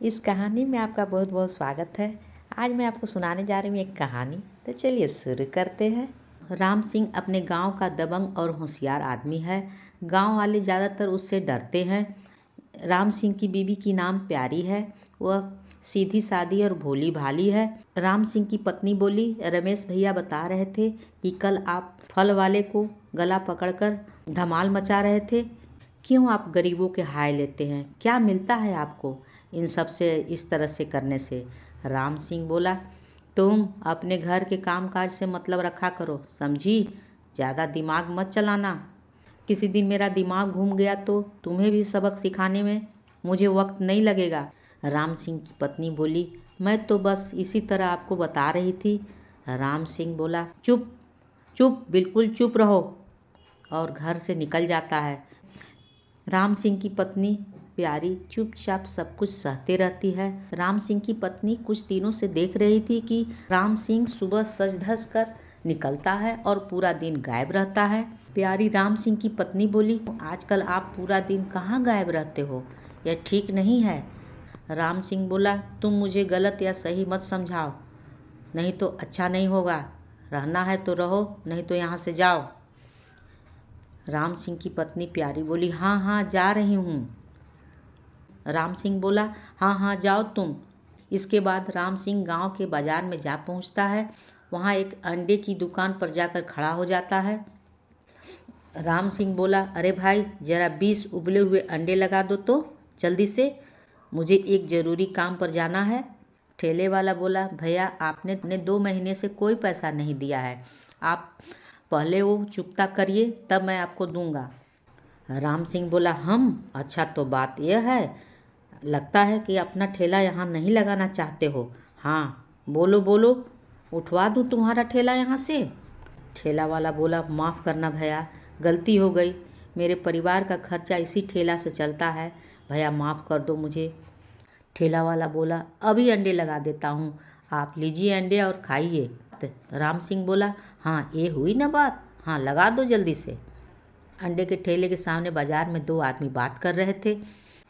इस कहानी में आपका बहुत बहुत स्वागत है। आज मैं आपको सुनाने जा रही हूँ एक कहानी। तो चलिए शुरू करते हैं। राम सिंह अपने गांव का दबंग और होशियार आदमी है। गांव वाले ज़्यादातर उससे डरते हैं। राम सिंह की बीवी की नाम प्यारी है। वह सीधी सादी और भोली भाली है। राम सिंह की पत्नी बोली, रमेश भैया बता रहे थे कि कल आप फल वाले को गला पकड़कर धमाल मचा रहे थे। क्यों आप गरीबों के हाय लेते हैं? क्या मिलता है आपको इन सब से, इस तरह से करने से? राम सिंह बोला, तुम अपने घर के कामकाज से मतलब रखा करो, समझी? ज़्यादा दिमाग मत चलाना। किसी दिन मेरा दिमाग घूम गया तो तुम्हें भी सबक सिखाने में मुझे वक्त नहीं लगेगा। राम सिंह की पत्नी बोली, मैं तो बस इसी तरह आपको बता रही थी। राम सिंह बोला, चुप चुप, बिल्कुल चुप रहो, और घर से निकल जाता है। राम सिंह की पत्नी प्यारी चुपचाप सब कुछ सहते रहती है। राम सिंह की पत्नी कुछ दिनों से देख रही थी कि राम सिंह सुबह सज धज कर निकलता है और पूरा दिन गायब रहता है। प्यारी राम सिंह की पत्नी बोली, आजकल आप पूरा दिन कहाँ गायब रहते हो? यह ठीक नहीं है। राम सिंह बोला, तुम मुझे गलत या सही मत समझाओ, नहीं तो अच्छा नहीं होगा। रहना है तो रहो, नहीं तो यहाँ से जाओ। राम सिंह की पत्नी प्यारी बोली, हाँ हाँ जा रही हूँ। राम सिंह बोला, हाँ हाँ जाओ तुम। इसके बाद राम सिंह गांव के बाजार में जा पहुंचता है। वहां एक अंडे की दुकान पर जाकर खड़ा हो जाता है। राम सिंह बोला, अरे भाई ज़रा 20 उबले हुए अंडे लगा दो तो जल्दी से, मुझे एक ज़रूरी काम पर जाना है। ठेले वाला बोला, भैया आपने 2 महीने से कोई पैसा नहीं दिया है, आप पहले वो चुकता करिए तब मैं आपको दूंगा। राम सिंह बोला, हम? अच्छा तो बात यह है, लगता है कि अपना ठेला यहाँ नहीं लगाना चाहते हो। हाँ बोलो बोलो, उठवा दूँ तुम्हारा ठेला यहाँ से। ठेला वाला बोला, माफ़ करना भैया, गलती हो गई, मेरे परिवार का खर्चा इसी ठेला से चलता है, भैया माफ़ कर दो मुझे। ठेला वाला बोला, अभी अंडे लगा देता हूँ, आप लीजिए अंडे और खाइए। राम सिंह बोला, हाँ ये हुई ना बात, हाँ लगा दो जल्दी से। अंडे के ठेले के सामने बाजार में 2 आदमी बात कर रहे थे।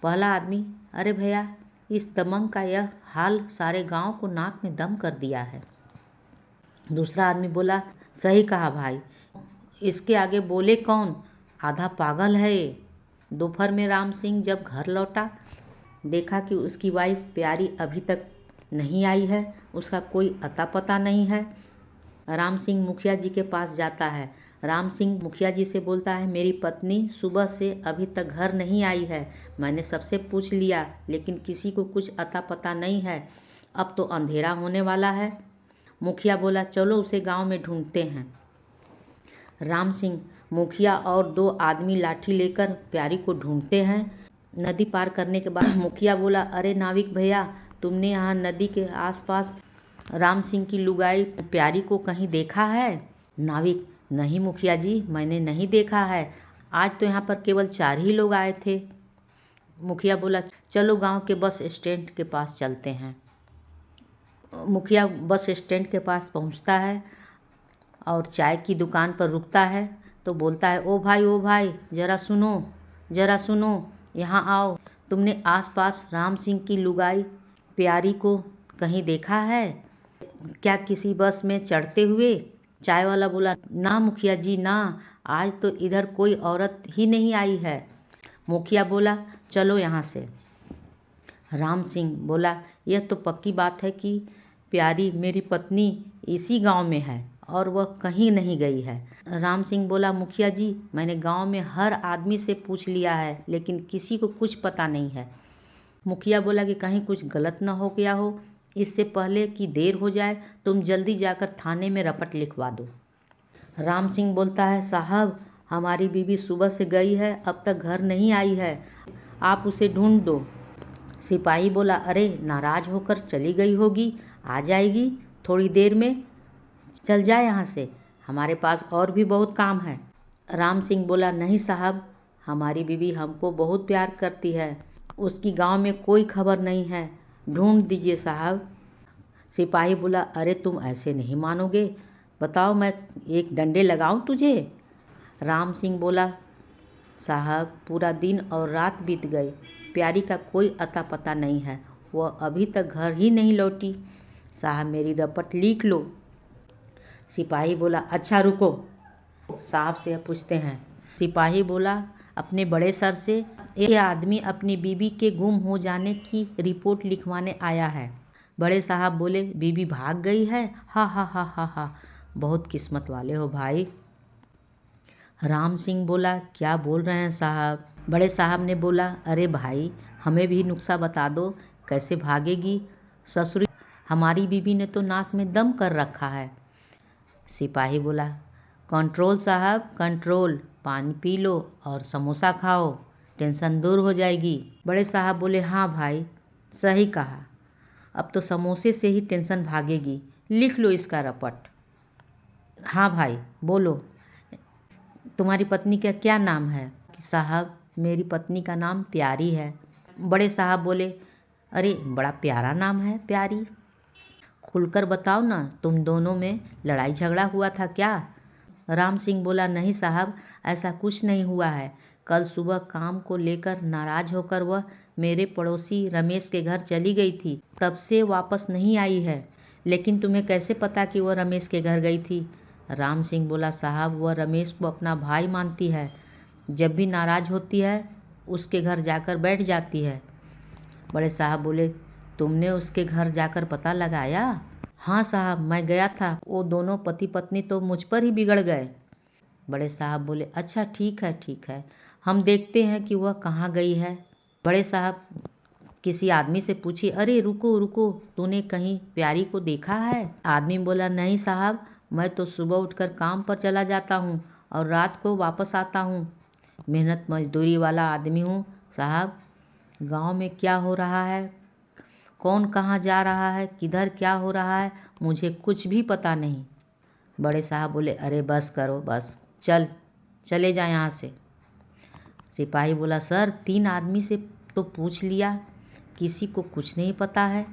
पहला आदमी, अरे भैया इस दबंग का यह हाल सारे गांव को नाक में दम कर दिया है। दूसरा आदमी बोला, सही कहा भाई, इसके आगे बोले कौन, आधा पागल है ये। दोपहर में राम सिंह जब घर लौटा, देखा कि उसकी वाइफ प्यारी अभी तक नहीं आई है, उसका कोई अता पता नहीं है। राम सिंह मुखिया जी के पास जाता है। राम सिंह मुखिया जी से बोलता है, मेरी पत्नी सुबह से अभी तक घर नहीं आई है, मैंने सबसे पूछ लिया लेकिन किसी को कुछ अता पता नहीं है, अब तो अंधेरा होने वाला है। मुखिया बोला, चलो उसे गांव में ढूंढते हैं। राम सिंह मुखिया और 2 आदमी लाठी लेकर प्यारी को ढूंढते हैं। नदी पार करने के बाद मुखिया बोला, अरे नाविक भैया, तुमने यहाँ नदी के आसपास राम सिंह की लुगाई प्यारी को कहीं देखा है? नाविक, नहीं मुखिया जी, मैंने नहीं देखा है, आज तो यहाँ पर केवल 4 ही लोग आए थे। मुखिया बोला, चलो गांव के बस स्टैंड के पास चलते हैं। मुखिया बस स्टैंड के पास पहुँचता है और चाय की दुकान पर रुकता है तो बोलता है, ओ भाई ज़रा सुनो, ज़रा सुनो, यहाँ आओ, तुमने आसपास राम सिंह की लुगाई प्यारी को कहीं देखा है क्या, किसी बस में चढ़ते हुए? चाय वाला बोला, ना मुखिया जी ना, आज तो इधर कोई औरत ही नहीं आई है। मुखिया बोला, चलो यहाँ से। राम सिंह बोला, यह तो पक्की बात है कि प्यारी मेरी पत्नी इसी गांव में है और वह कहीं नहीं गई है। राम सिंह बोला, मुखिया जी मैंने गांव में हर आदमी से पूछ लिया है लेकिन किसी को कुछ पता नहीं है। मुखिया बोला कि कहीं कुछ गलत न हो गया हो, इससे पहले कि देर हो जाए तुम जल्दी जाकर थाने में रपट लिखवा दो। राम सिंह बोलता है, साहब हमारी बीवी सुबह से गई है, अब तक घर नहीं आई है, आप उसे ढूंढ दो। सिपाही बोला, अरे नाराज होकर चली गई होगी, आ जाएगी थोड़ी देर में, चल जाए यहाँ से, हमारे पास और भी बहुत काम है। राम सिंह बोला, नहीं साहब, हमारी बीवी हमको बहुत प्यार करती है, उसकी गांव में कोई खबर नहीं है, ढूंढ दीजिए साहब। सिपाही बोला, अरे तुम ऐसे नहीं मानोगे, बताओ मैं एक डंडे लगाऊं तुझे? राम सिंह बोला, साहब पूरा दिन और रात बीत गए, प्यारी का कोई अता पता नहीं है, वह अभी तक घर ही नहीं लौटी। साहब मेरी रपट लिख लो। सिपाही बोला अच्छा रुको, साहब से पूछते हैं। सिपाही बोला अपने बड़े सर से, एक आदमी अपनी बीवी के गुम हो जाने की रिपोर्ट लिखवाने आया है। बड़े साहब बोले बीवी भाग गई है? हा हा हा हा हा, बहुत किस्मत वाले हो भाई। राम सिंह बोला क्या बोल रहे हैं साहब? बड़े साहब ने बोला अरे भाई हमें भी नुक्सा बता दो, कैसे भागेगी? ससुरी हमारी बीवी ने तो नाक में दम कर रखा है। सिपाही बोला कंट्रोल साहब कंट्रोल, पानी पी लो और समोसा खाओ, टेंशन दूर हो जाएगी। बड़े साहब बोले हाँ भाई सही कहा, अब तो समोसे से ही टेंशन भागेगी, लिख लो इसका रपट। हाँ भाई बोलो, तुम्हारी पत्नी का क्या नाम है? साहब मेरी पत्नी का नाम प्यारी है। बड़े साहब बोले अरे बड़ा प्यारा नाम है प्यारी, खुलकर बताओ ना, तुम दोनों में लड़ाई झगड़ा हुआ था क्या? राम सिंह बोला नहीं साहब ऐसा कुछ नहीं हुआ है, कल सुबह काम को लेकर नाराज होकर वह मेरे पड़ोसी रमेश के घर चली गई थी, तब से वापस नहीं आई है। लेकिन तुम्हें कैसे पता कि वह रमेश के घर गई थी? राम सिंह बोला साहब वह रमेश को अपना भाई मानती है, जब भी नाराज होती है उसके घर जाकर बैठ जाती है। बड़े साहब बोले तुमने उसके घर जाकर पता लगाया? हाँ साहब मैं गया था, वो दोनों पति पत्नी तो मुझ पर ही बिगड़ गए। बड़े साहब बोले अच्छा ठीक है, हम देखते हैं कि वह कहाँ गई है। बड़े साहब किसी आदमी से पूछी अरे रुको रुको, तूने कहीं प्यारी को देखा है? आदमी बोला नहीं साहब मैं तो सुबह उठकर काम पर चला जाता हूँ और रात को वापस आता हूँ, मेहनत मजदूरी वाला आदमी हूँ साहब। गांव में क्या हो रहा है, कौन कहाँ जा रहा है, किधर क्या हो रहा है, मुझे कुछ भी पता नहीं। बड़े साहब बोले अरे बस करो बस, चले जाए यहाँ से। सिपाही बोला सर 3 आदमी से तो पूछ लिया, किसी को कुछ नहीं पता है।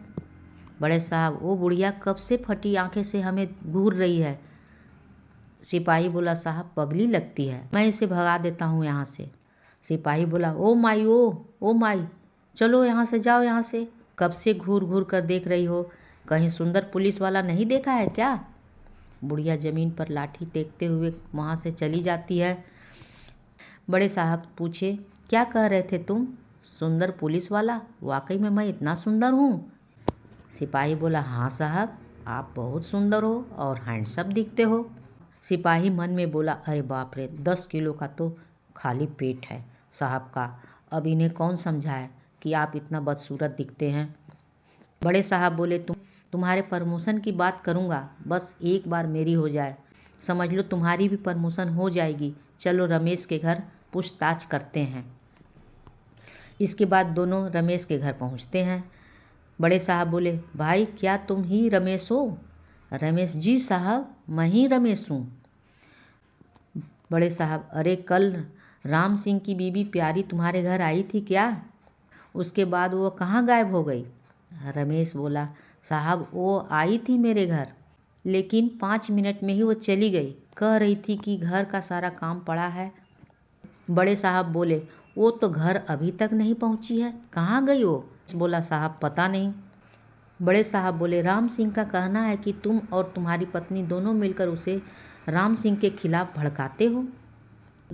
बड़े साहब वो बुढ़िया कब से फटी आंखें से हमें घूर रही है। सिपाही बोला साहब पगली लगती है, मैं इसे भगा देता हूँ यहाँ से। सिपाही बोला ओ माई चलो यहाँ से, जाओ यहाँ से, कब से घूर घूर कर देख रही हो, कहीं सुंदर पुलिस वाला नहीं देखा है क्या? बुढ़िया ज़मीन पर लाठी टेकते हुए वहाँ से चली जाती है। बड़े साहब पूछे क्या कह रहे थे तुम? सुंदर पुलिस वाला, वाकई में मैं इतना सुंदर हूँ? सिपाही बोला हाँ साहब आप बहुत सुंदर हो और हैंडसम दिखते हो। सिपाही मन में बोला अरे बाप रे 10 किलो का तो खाली पेट है साहब का, अब इन्हें कौन समझाए कि आप इतना बदसूरत दिखते हैं। बड़े साहब बोले तुम्हारे प्रमोशन की बात करूँगा, बस एक बार मेरी हो जाए, समझ लो तुम्हारी भी प्रमोशन हो जाएगी, चलो रमेश के घर पूछताछ करते हैं। इसके बाद दोनों रमेश के घर पहुँचते हैं। बड़े साहब बोले भाई क्या तुम ही रमेश हो? रमेश जी साहब मैं ही रमेश हूँ। बड़े साहब अरे कल राम सिंह की बीवी प्यारी तुम्हारे घर आई थी क्या? उसके बाद वो कहाँ गायब हो गई? रमेश बोला साहब वो आई थी मेरे घर, लेकिन 5 मिनट में ही वो चली गई, कह रही थी कि घर का सारा काम पड़ा है। बड़े साहब बोले वो तो घर अभी तक नहीं पहुंची है, कहाँ गई वो? बोला साहब पता नहीं। बड़े साहब बोले राम सिंह का कहना है कि तुम और तुम्हारी पत्नी दोनों मिलकर उसे राम सिंह के खिलाफ भड़काते हो।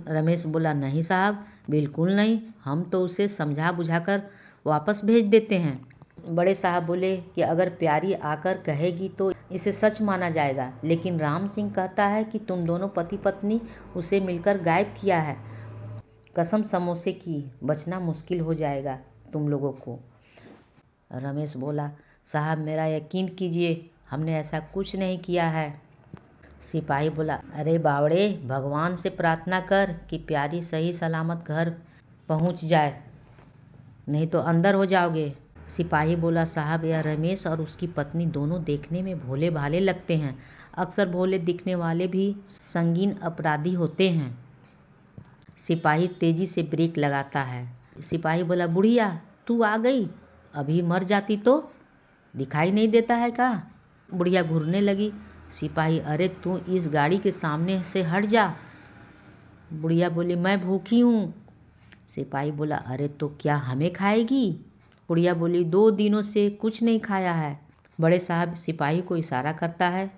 रमेश बोला नहीं साहब बिल्कुल नहीं, हम तो उसे समझा बुझाकर वापस भेज देते हैं। बड़े साहब बोले कि अगर प्यारी आकर कहेगी तो इसे सच माना जाएगा, लेकिन राम सिंह कहता है कि तुम दोनों पति पत्नी उसे मिलकर गायब किया है, कसम समोसे की, बचना मुश्किल हो जाएगा तुम लोगों को। रमेश बोला साहब मेरा यकीन कीजिए हमने ऐसा कुछ नहीं किया है। सिपाही बोला अरे बावड़े भगवान से प्रार्थना कर कि प्यारी सही सलामत घर पहुंच जाए, नहीं तो अंदर हो जाओगे। सिपाही बोला साहब यह रमेश और उसकी पत्नी दोनों देखने में भोले भाले लगते हैं, अक्सर भोले दिखने वाले भी संगीन अपराधी होते हैं। सिपाही तेजी से ब्रेक लगाता है। सिपाही बोला बुढ़िया तू आ गई, अभी मर जाती तो, दिखाई नहीं देता है का? बुढ़िया घूरने लगी। सिपाही अरे तू इस गाड़ी के सामने से हट जा। बुढ़िया बोली मैं भूखी हूँ। सिपाही बोला अरे तो क्या हमें खाएगी? बुढ़िया बोली 2 दिनों से कुछ नहीं खाया है। बड़े साहब सिपाही को इशारा करता है।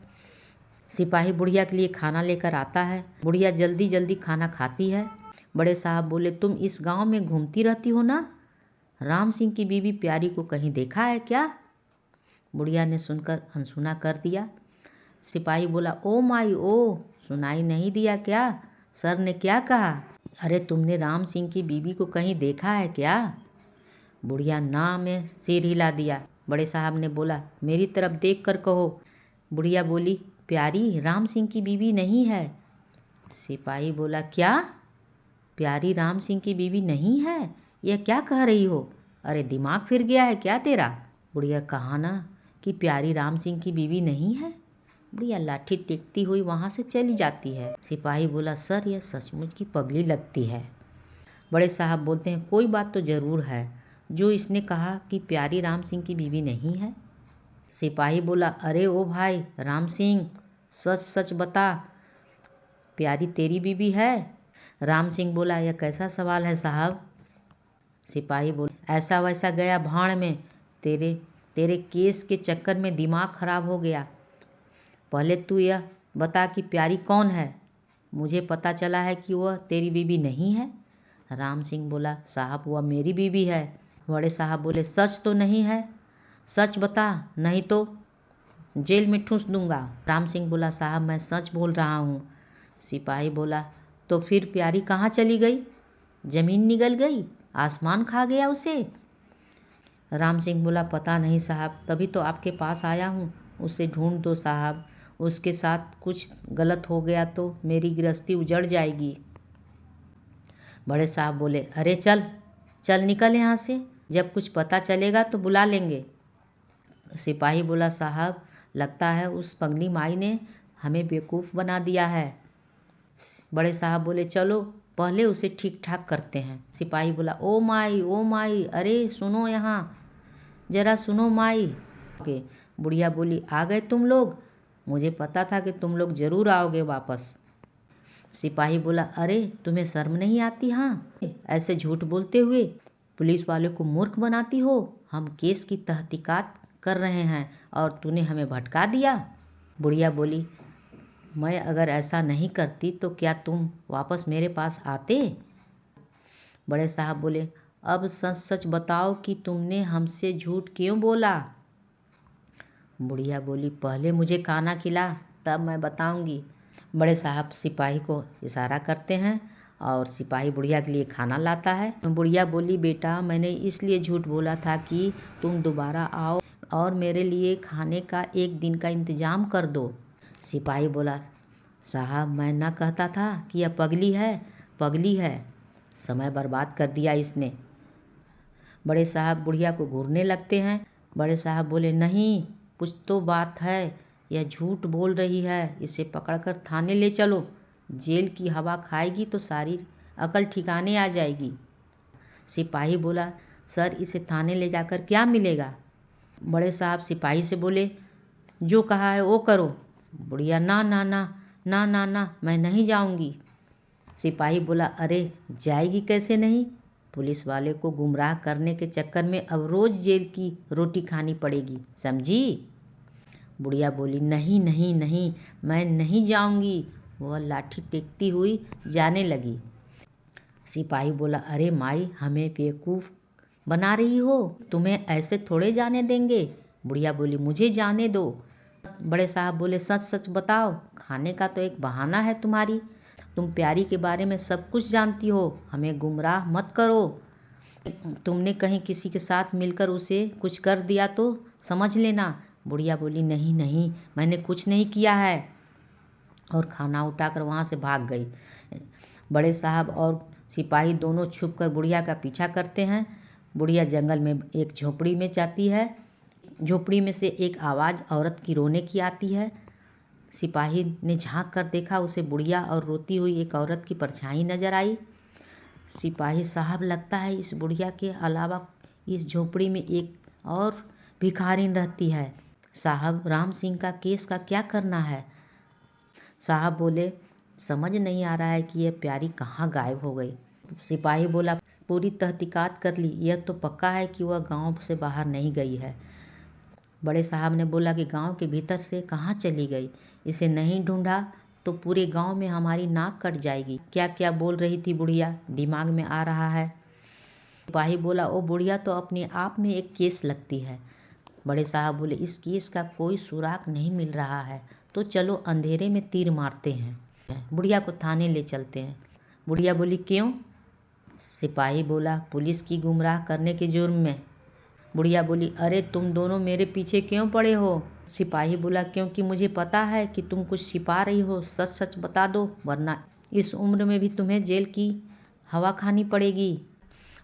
सिपाही बुढ़िया के लिए खाना लेकर आता है। बुढ़िया जल्दी जल्दी खाना खाती है। बड़े साहब बोले तुम इस गांव में घूमती रहती हो ना, राम सिंह की बीवी प्यारी को कहीं देखा है क्या? बुढ़िया ने सुनकर अनसुना कर दिया। सिपाही बोला ओ माई ओ, सुनाई नहीं दिया क्या? सर ने क्या कहा? अरे तुमने राम सिंह की बीवी को कहीं देखा है क्या? बुढ़िया ना में सिर हिला दिया। बड़े साहब ने बोला मेरी तरफ देख कर कहो। बुढ़िया बोली प्यारी राम सिंह की बीवी नहीं है। सिपाही बोला क्या? प्यारी राम सिंह की बीवी नहीं है? यह क्या कह रही हो? अरे दिमाग फिर गया है क्या तेरा? बुढ़िया कहा ना कि प्यारी राम सिंह की बीवी नहीं है। बुढ़िया लाठी टेकती हुई वहाँ से चली जाती है। सिपाही बोला सर यह सचमुच की पगली लगती है। बड़े साहब बोलते हैं कोई बात तो ज़रूर है जो इसने कहा कि प्यारी राम सिंह की बीवी नहीं है। सिपाही बोला अरे ओ भाई राम सिंह, सच सच बता, प्यारी तेरी बीवी है? राम सिंह बोला यह कैसा सवाल है साहब? सिपाही बोला ऐसा वैसा गया भाड़ में, तेरे केस के चक्कर में दिमाग खराब हो गया। पहले तू यह बता कि प्यारी कौन है? मुझे पता चला है कि वह तेरी बीवी नहीं है। राम सिंह बोला साहब वह मेरी बीवी है। बड़े साहब बोले सच तो नहीं है? सच बता नहीं तो जेल में ठूंस दूंगा। राम सिंह बोला साहब मैं सच बोल रहा हूँ। सिपाही बोला तो फिर प्यारी कहाँ चली गई? जमीन निगल गई, आसमान खा गया उसे? राम सिंह बोला पता नहीं साहब, तभी तो आपके पास आया हूँ। उसे ढूंढ दो साहब, उसके साथ कुछ गलत हो गया तो मेरी गृहस्थी उजड़ जाएगी। बड़े साहब बोले अरे चल चल निकल यहाँ से, जब कुछ पता चलेगा तो बुला लेंगे। सिपाही बोला साहब लगता है उस पगली माई ने हमें बेवकूफ़ बना दिया है। बड़े साहब बोले चलो पहले उसे ठीक ठाक करते हैं। सिपाही बोला ओ माई, अरे सुनो यहाँ, ज़रा सुनो माई। के बुढ़िया बोली आ गए तुम लोग, मुझे पता था कि तुम लोग ज़रूर आओगे वापस। सिपाही बोला अरे तुम्हें शर्म नहीं आती? हाँ ऐसे झूठ बोलते हुए पुलिस वाले को मूर्ख बनाती हो। हम केस की तहकीकात कर रहे हैं और तूने हमें भटका दिया। बुढ़िया बोली मैं अगर ऐसा नहीं करती तो क्या तुम वापस मेरे पास आते? बड़े साहब बोले अब सच सच बताओ कि तुमने हमसे झूठ क्यों बोला? बुढ़िया बोली पहले मुझे खाना खिला तब मैं बताऊंगी। बड़े साहब सिपाही को इशारा करते हैं और सिपाही बुढ़िया के लिए खाना लाता है। बुढ़िया बोली बेटा मैंने इसलिए झूठ बोला था कि तुम दोबारा आओ और मेरे लिए खाने का 1 दिन का इंतज़ाम कर दो। सिपाही बोला साहब मैं ना कहता था कि यह पगली है, समय बर्बाद कर दिया इसने। बड़े साहब बुढ़िया को घूरने लगते हैं। बड़े साहब बोले नहीं कुछ तो बात है, यह झूठ बोल रही है, इसे पकड़कर थाने ले चलो, जेल की हवा खाएगी तो सारी अकल ठिकाने आ जाएगी। सिपाही बोला सर इसे थाने ले जाकर क्या मिलेगा? बड़े साहब सिपाही से बोले जो कहा है वो करो। बुढ़िया ना ना ना ना ना ना मैं नहीं जाऊंगी। सिपाही बोला अरे जाएगी कैसे नहीं? पुलिस वाले को गुमराह करने के चक्कर में अब रोज़ जेल की रोटी खानी पड़ेगी, समझी? बुढ़िया बोली नहीं नहीं नहीं मैं नहीं जाऊंगी। वह लाठी टेकती हुई जाने लगी। सिपाही बोला अरे माई हमें बेवकूफ़ बना रही हो, तुम्हें ऐसे थोड़े जाने देंगे। बुढ़िया बोली मुझे जाने दो। बड़े साहब बोले सच सच बताओ, खाने का तो एक बहाना है तुम्हारी, तुम प्यारी के बारे में सब कुछ जानती हो, हमें गुमराह मत करो। तुमने कहीं किसी के साथ मिलकर उसे कुछ कर दिया तो समझ लेना। बुढ़िया बोली नहीं नहीं मैंने कुछ नहीं किया है और खाना उठाकर वहाँ से भाग गई। बड़े साहब और सिपाही दोनों छुपकर बुढ़िया का पीछा करते हैं। बुढ़िया जंगल में एक झोपड़ी में जाती है। झोपड़ी में से एक आवाज़ औरत की रोने की आती है। सिपाही ने झांक कर देखा, उसे बुढ़िया और रोती हुई एक औरत की परछाई नजर आई। सिपाही साहब लगता है इस बुढ़िया के अलावा इस झोपड़ी में एक और भिखारिन रहती है। साहब राम सिंह का केस का क्या करना है? साहब बोले समझ नहीं आ रहा है कि यह प्यारी कहाँ गायब हो गई। सिपाही बोला पूरी तहकीकात कर ली, यह तो पक्का है कि वह गांव से बाहर नहीं गई है। बड़े साहब ने बोला कि गांव के भीतर से कहाँ चली गई, इसे नहीं ढूंढा तो पूरे गांव में हमारी नाक कट जाएगी। क्या क्या बोल रही थी बुढ़िया, दिमाग में आ रहा है। सिपाही बोला, ओ बुढ़िया तो अपने आप में एक केस लगती है। बड़े साहब बोले, इस केस का कोई सुराग नहीं मिल रहा है, तो चलो अंधेरे में तीर मारते हैं, बुढ़िया को थाने ले चलते हैं। बुढ़िया बोली, क्यों? सिपाही बोला, पुलिस की गुमराह करने के जुर्म में। बुढ़िया बोली, अरे तुम दोनों मेरे पीछे क्यों पड़े हो? सिपाही बोला, क्योंकि मुझे पता है कि तुम कुछ छिपा रही हो, सच सच बता दो, वरना इस उम्र में भी तुम्हें जेल की हवा खानी पड़ेगी।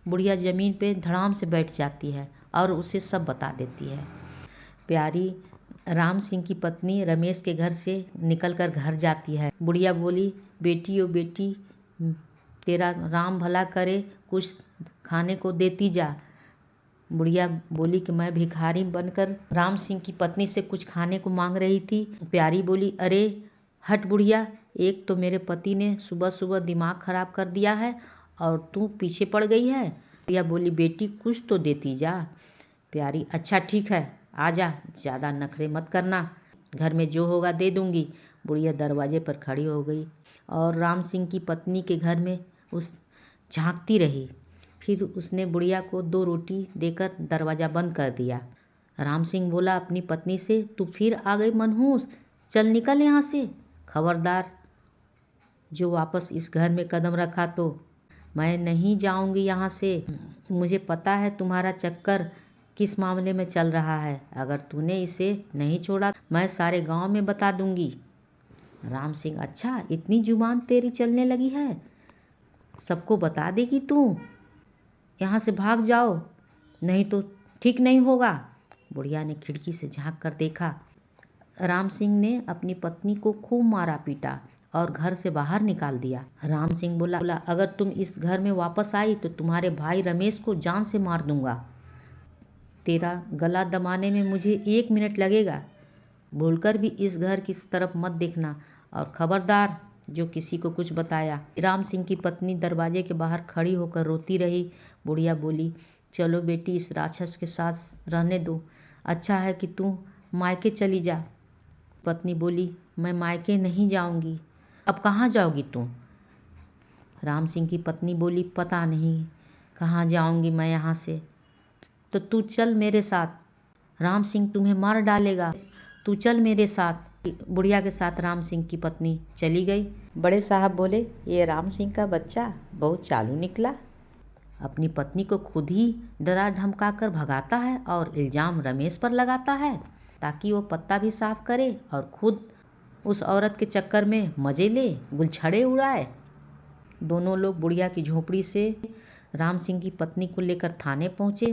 बुढ़िया ज़मीन पे धड़ाम से बैठ जाती है और उसे सब बता देती है। प्यारी राम सिंह की पत्नी रमेश के घर से निकलकर घर जाती है। बुढ़िया बोली, बेटी ओ बेटी, तेरा राम भला करे, कुछ खाने को देती जा। बुढ़िया बोली कि मैं भिखारी बनकर राम सिंह की पत्नी से कुछ खाने को मांग रही थी। प्यारी बोली, अरे हट बुढ़िया, एक तो मेरे पति ने सुबह सुबह दिमाग खराब कर दिया है और तू पीछे पड़ गई है। बुढ़िया बोली, बेटी कुछ तो देती जा। प्यारी, अच्छा ठीक है, आ जा, ज़्यादा नखरे मत करना, घर में जो होगा दे दूंगी। बुढ़िया दरवाजे पर खड़ी हो गई और राम सिंह की पत्नी के घर में उस झांकती रही। फिर उसने बुढ़िया को 2 रोटी देकर दरवाज़ा बंद कर दिया। राम सिंह बोला अपनी पत्नी से, तू फिर आ गई मनहूस, चल निकल यहाँ से, खबरदार जो वापस इस घर में कदम रखा तो मैं नहीं जाऊंगी यहाँ से। मुझे पता है तुम्हारा चक्कर किस मामले में चल रहा है, अगर तूने इसे नहीं छोड़ा मैं सारे गांव में बता दूंगी। राम सिंह, अच्छा इतनी जुबान तेरी चलने लगी है, सबको बता देगी तू? यहाँ से भाग जाओ, नहीं तो ठीक नहीं होगा। बुढ़िया ने खिड़की से झांक कर देखा। राम सिंह ने अपनी पत्नी को खूब मारा पीटा और घर से बाहर निकाल दिया। राम सिंह बोला, अगर तुम इस घर में वापस आई तो तुम्हारे भाई रमेश को जान से मार दूंगा। तेरा गला दबाने में मुझे 1 मिनट लगेगा, भूलकर भी इस घर की तरफ मत देखना, और खबरदार जो किसी को कुछ बताया। राम सिंह की पत्नी दरवाजे के बाहर खड़ी होकर रोती रही। बुढ़िया बोली, चलो बेटी, इस राक्षस के साथ रहने दो, अच्छा है कि तू मायके चली जा। पत्नी बोली, मैं मायके नहीं जाऊंगी। अब कहाँ जाओगी तू? राम सिंह की पत्नी बोली, पता नहीं कहाँ जाऊंगी मैं यहाँ से। तो तू चल मेरे साथ, राम सिंह तुम्हें मार डालेगा, तू चल मेरे साथ। बुढ़िया के साथ राम सिंह की पत्नी चली गई। बड़े साहब बोले, ये राम सिंह का बच्चा बहुत चालू निकला, अपनी पत्नी को खुद ही डरा धमका कर भगाता है और इल्ज़ाम रमेश पर लगाता है ताकि वो पत्ता भी साफ करे और खुद उस औरत के चक्कर में मज़े ले, गुलछड़े उड़ाए। दोनों लोग बुढ़िया की झोपड़ी से राम सिंह की पत्नी को लेकर थाने पहुँचे।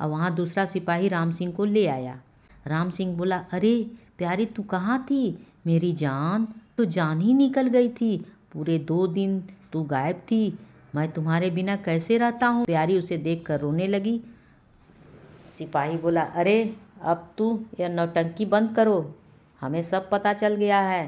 वहाँ दूसरा सिपाही राम सिंह को ले आया। राम सिंह बोला, अरे प्यारी तू कहाँ थी? मेरी जान, तो जान ही निकल गई थी, पूरे 2 दिन तू गायब थी, मैं तुम्हारे बिना कैसे रहता हूँ। प्यारी उसे देखकर रोने लगी। सिपाही बोला, अरे अब तू यह नौटंकी बंद करो, हमें सब पता चल गया है।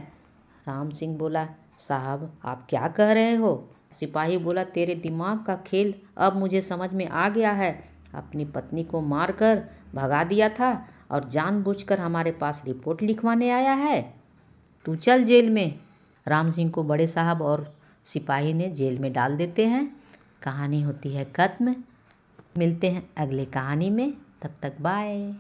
राम सिंह बोला, साहब आप क्या कह रहे हो? सिपाही बोला, तेरे दिमाग का खेल अब मुझे समझ में आ गया है, अपनी पत्नी को मारकर भगा दिया था और जानबूझकर हमारे पास रिपोर्ट लिखवाने आया है, तू चल जेल में। राम सिंह को बड़े साहब और सिपाही ने जेल में डाल देते हैं। कहानी होती है खत्म। मिलते हैं अगले कहानी में, तब तक बाय।